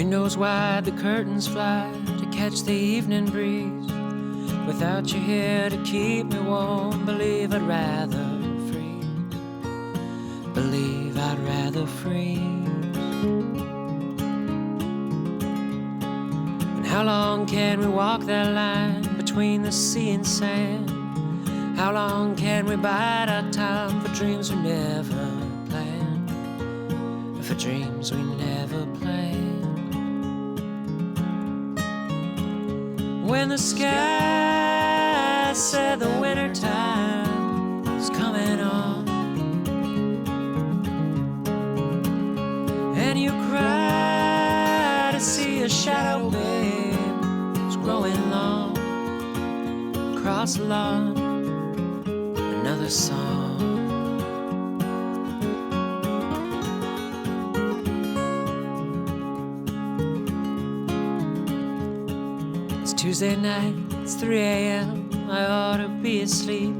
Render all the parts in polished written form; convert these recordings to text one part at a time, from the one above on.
Windows wide, the curtains fly to catch the evening breeze. Without you here to keep me warm, believe I'd rather freeze. Believe I'd rather freeze. And how long can we walk that line between the sea and sand? How long can we bide our time for dreams we never planned? For dreams we never planned. When the sky said the winter time was coming on, and you cried to see a shadow, babe, was growing long across the lawn. Another song. It's Tuesday night, it's 3 a.m. I ought to be asleep.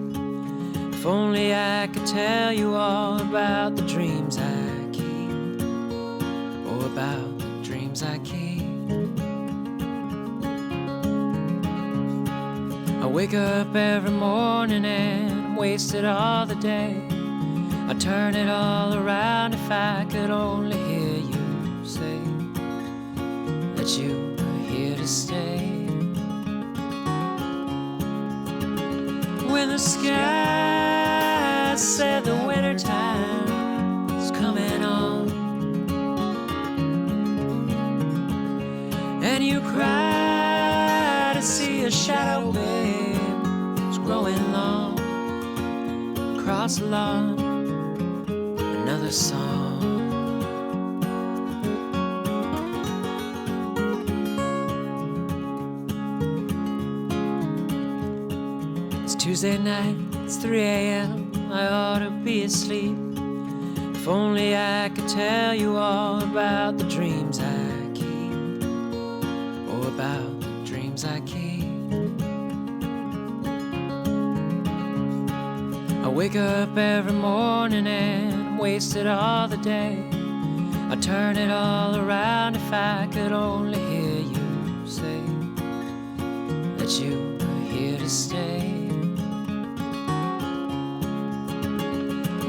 If only I could tell you all about the dreams I keep. Oh, about the dreams I keep. I wake up every morning and wasted all the day. I'd turn it all around if I could only hear you say that you were here to stay. When the sky said the winter time was coming on, and you cried to see a shadow, babe, was growing long across the lawn. Another song. It's Tuesday night, it's 3 a.m. I ought to be asleep. If only I could tell you all about the dreams I keep. Oh, about the dreams I keep. I wake up every morning and wasted all the day. I turn it all around if I could only hear you say that you were here to stay.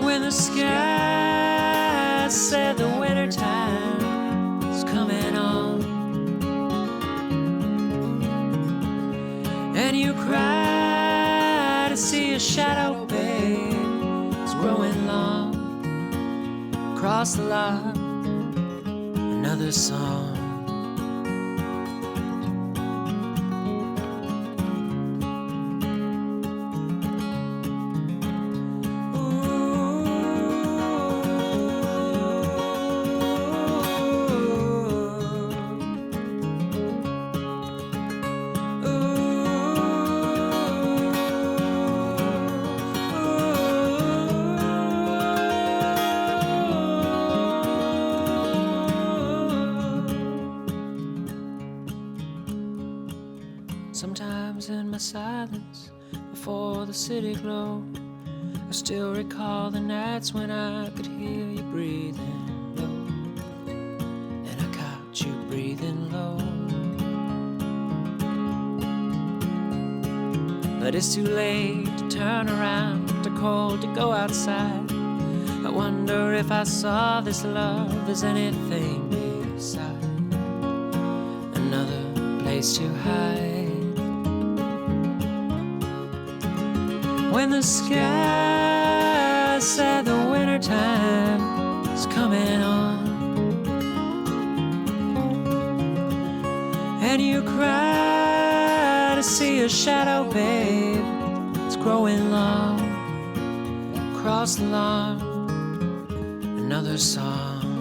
When the sky said the winter time was coming on, and you cried to see a shadow, babe, it's growing long across the lot. Another song. Sometimes in my silence, before the city glowed, I still recall the nights when I could hear you breathing low, and I caught you breathing low. But it's too late to turn around, too cold to go outside. I wonder if I saw this love as anything beside another place to hide. When the sky said the winter time is coming on, and you cry to see a shadow, babe, it's growing long across the lawn. Another song.